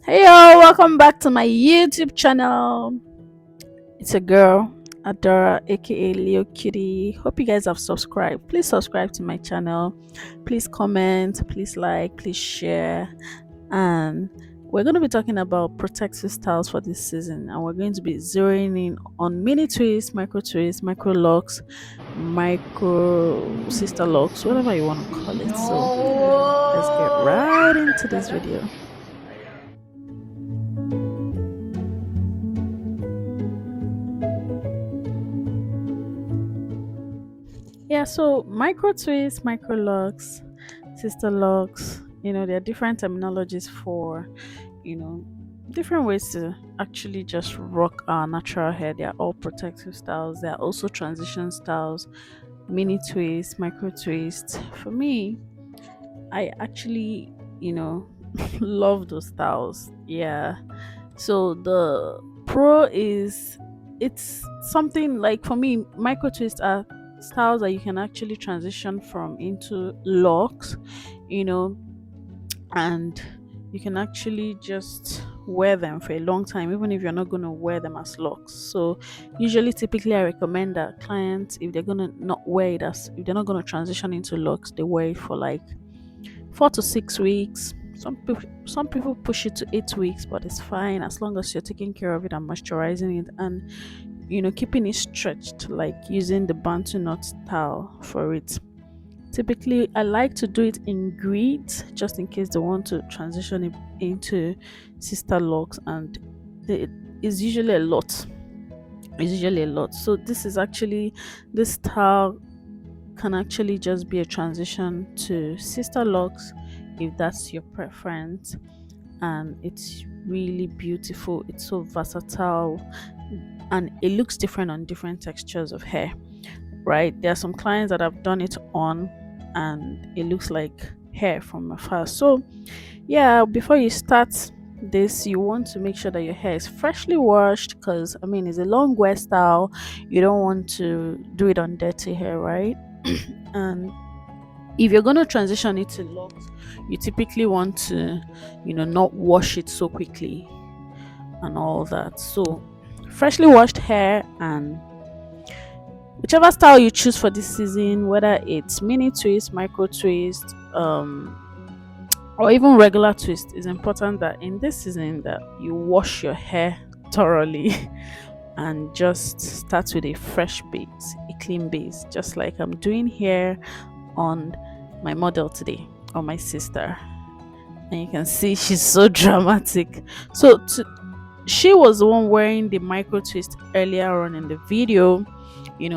Hey y'all, welcome back to my YouTube channel. It's a girl, Adora, aka Leo Kitty. Hope you guys have subscribed. Please subscribe to my channel. Please comment, please like, please share. And we're going to be talking about protective styles for this season. And we're going to be zeroing in on mini twists, micro locks, micro sister locks, whatever you want to call it. So let's get right into this video. Yeah, so micro twists, micro locks, sister locks, there are different terminologies for, you know, different ways to actually just rock our natural hair. They are all protective styles. They are also transition styles, mini twists, micro twists. For me, I actually, love those styles. Yeah. So the pro is it's something like for me, micro twists are styles that you can actually transition from into locks, you know, and you can actually just wear them for a long time even if you're not going to wear them as locks. So usually typically I recommend that clients, if they're going to not wear it as, if they're not going to transition into locks, they wear it for like 4 to 6 weeks. Some people push it to 8 weeks, but it's fine as long as you're taking care of it and moisturizing it, and keeping it stretched, like using the bantu knot style for it. Typically I like to do it in grids just in case they want to transition it into sister locks, and it is usually a lot. So this style can actually just be a transition to sister locks if that's your preference, and it's really beautiful. It's so versatile, and it looks different on different textures of hair, right? There are some clients that have done it on and it looks like hair from afar. So yeah, before you start this, you want to make sure that your hair is freshly washed, because it's a long wear style. You don't want to do it on dirty hair, right? And if you're going to transition it to locks, you typically want to not wash it so quickly and all that. So freshly washed hair, and whichever style you choose for this season, whether it's mini twist, micro twist, or even regular twist, is important that in this season that you wash your hair thoroughly and just start with a fresh base, a clean base, just like I'm doing here on my model today, or my sister. And you can see she's so dramatic. So she was the one wearing the micro twist earlier on in the video,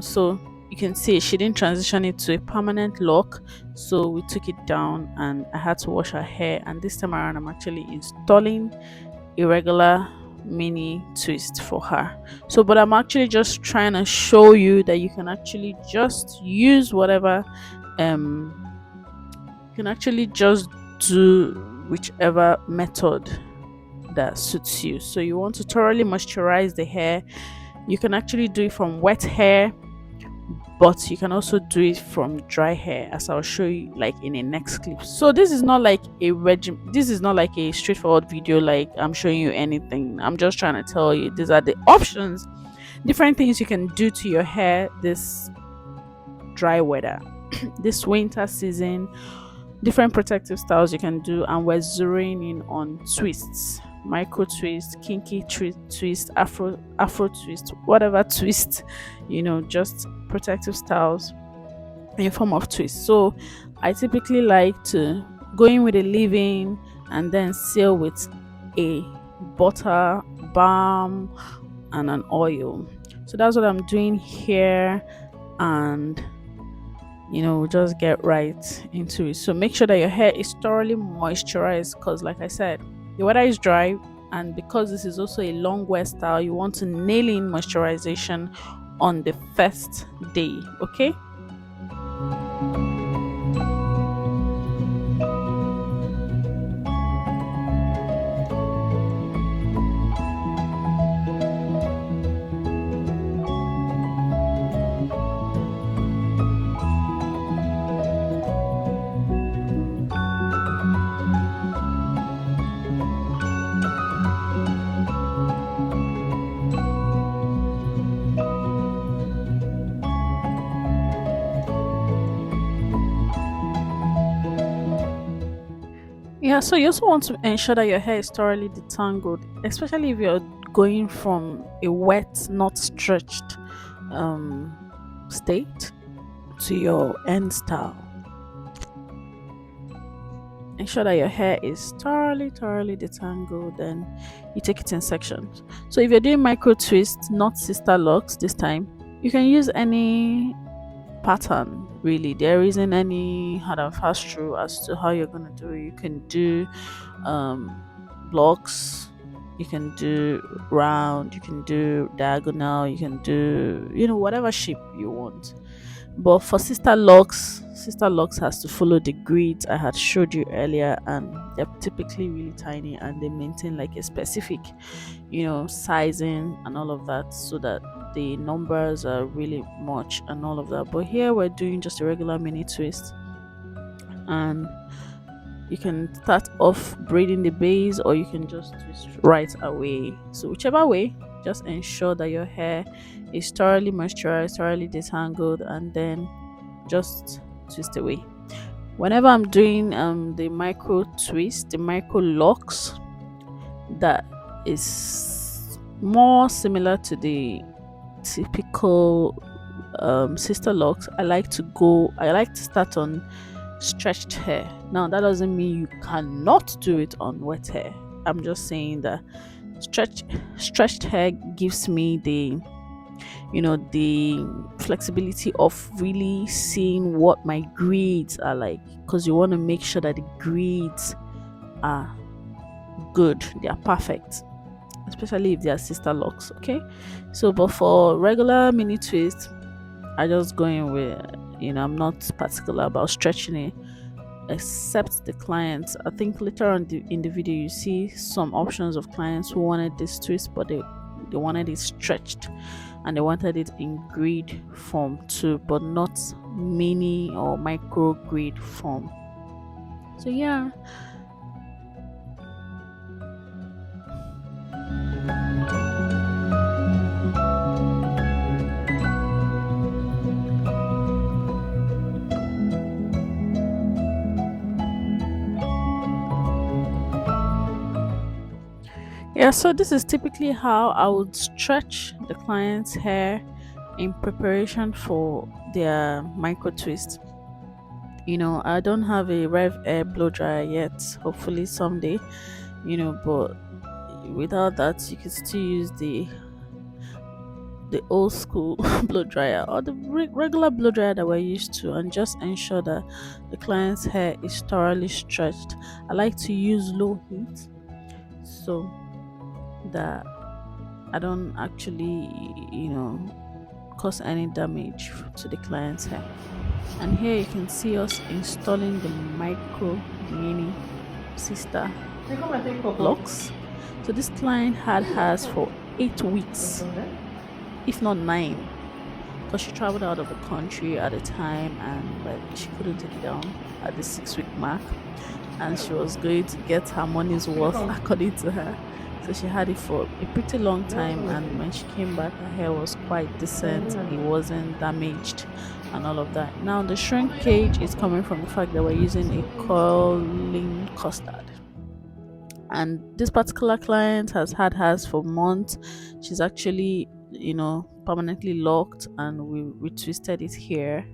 so you can see she didn't transition it to a permanent lock, so we took it down and I had to wash her hair. And this time around I'm actually installing a regular mini twist for her. So but I'm actually just trying to show you that you can actually just use whatever, you can actually just do whichever method that suits you. So you want to thoroughly moisturize the hair. You can actually do it from wet hair, but you can also do it from dry hair, as I'll show you like in a next clip. So this is not like this is not like a straightforward video like I'm showing you anything. I'm just trying to tell you these are the options, different things you can do to your hair this dry weather, this winter season, different protective styles you can do. And we're zeroing in on twists, micro twist, kinky twist, afro twist, whatever twist, just protective styles in form of twist. So I typically like to go in with a leave-in and then seal with a butter, balm, and an oil. So that's what I'm doing here, and just get right into it. So make sure that your hair is thoroughly moisturized, because like I said, the weather is dry, and because this is also a long wear style, you want to nail in moisturization on the first day. Okay. Yeah, so you also want to ensure that your hair is thoroughly detangled, especially if you're going from a wet, not stretched um, state to your end style. Ensure that your hair is thoroughly detangled, then you take it in sections. So if you're doing micro twists, not sister locks this time, you can use any pattern really. There isn't any hard and fast rule as to how you're gonna do it. You can do um blocks, you can do round, you can do diagonal, you can do whatever shape you want. But for sister locks has to follow the grids I had showed you earlier, and they're typically really tiny and they maintain like a specific sizing and all of that, so that the numbers are really much and all of that. But here we're doing just a regular mini twist, and you can start off braiding the base or you can just twist right away. So whichever way, just ensure that your hair is thoroughly moisturized, thoroughly detangled, and then just twist away. Whenever I'm doing the micro twist, the micro locks, that is more similar to the typical sister locks, I like to start on stretched hair. Now that doesn't mean you cannot do it on wet hair. I'm just saying that stretched hair gives me the flexibility of really seeing what my grids are like, because you want to make sure that the grids are good, they are perfect, especially if they are sister locks. Okay, so but for regular mini twist, I just go in with I'm not particular about stretching it, except the clients. I think later on in the video you see some options of clients who wanted this twist, but they wanted it stretched and they wanted it in grid form too, but not mini or micro grid form. So yeah. Yeah, so this is typically how I would stretch the client's hair in preparation for their micro twist. I don't have a Rev Air blow dryer yet, hopefully someday, but without that, you can still use the old school blow dryer or the regular blow dryer that we're used to, and just ensure that the client's hair is thoroughly stretched. I like to use low heat so that I don't actually, cause any damage to the client's hair. And here you can see us installing the micro mini sister locks. So this client had hers for 8 weeks, if not 9, because she traveled out of the country at the time, and she couldn't take it down at the 6-week mark, and she was going to get her money's worth according to her. So she had it for a pretty long time, and when she came back, her hair was quite decent, it wasn't damaged and all of that. Now the shrinkage is coming from the fact that we're using a curling custard, and this particular client has had hers for months. She's actually permanently locked, and we twisted it here.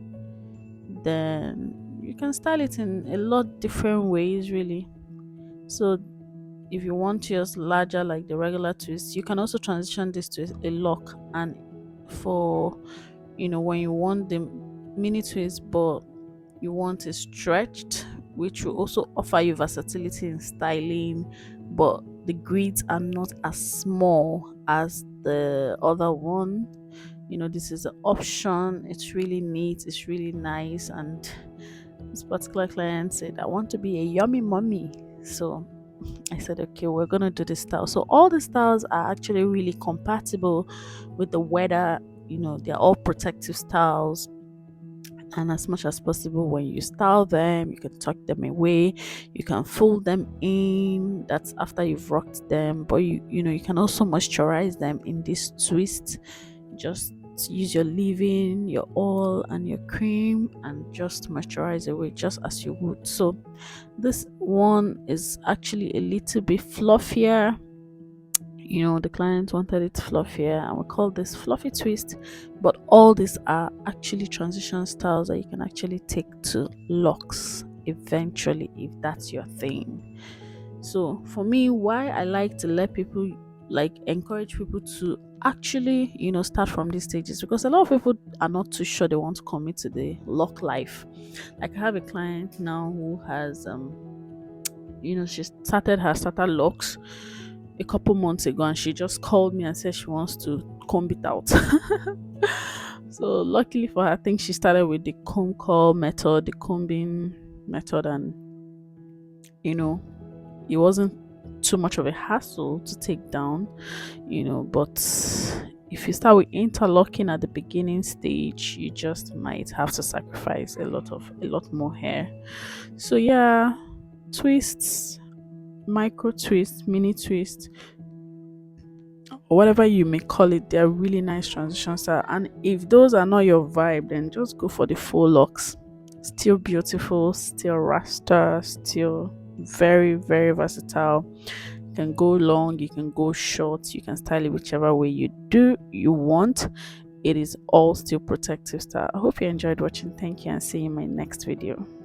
Then you can style it in a lot different ways really. So if you want yours larger like the regular twist, you can also transition this to a lock. And for when you want the mini twist but you want it stretched, which will also offer you versatility in styling, but the grids are not as small as the other one. This is an option. It's really neat, it's really nice. And this particular client said, I want to be a yummy mommy. So I said, okay, we're gonna do this style. So all the styles are actually really compatible with the weather. They're all protective styles, and as much as possible, when you style them, you can tuck them away, you can fold them in. That's after you've rocked them. But you can also moisturize them in this twist, just use your leave-in, your oil, and your cream, and just moisturize away just as you would. So this one is actually a little bit fluffier. The client wanted it fluffier, and we call this fluffy twist. But all these are actually transition styles that you can actually take to locks eventually, if that's your thing. So for me, why I like to let people, like, encourage people to actually start from these stages, because a lot of people are not too sure they want to commit to the lock life. Like, I have a client now who has she started her starter locks a couple months ago, and she just called me and said she wants to comb it out. So luckily for her, I think she started with the comb curl method, the combing method, and it wasn't too much of a hassle to take down. But if you start with interlocking at the beginning stage, you just might have to sacrifice a lot more hair. So yeah, twists, micro twists, mini twists, or whatever you may call it, they're really nice transition style. And if those are not your vibe, then just go for the full locks. Still beautiful, still rasta, still very, very versatile. You can go long, you can go short, you can style it whichever way you want. It is all still protective style. I hope you enjoyed watching. Thank you, and see you in my next video.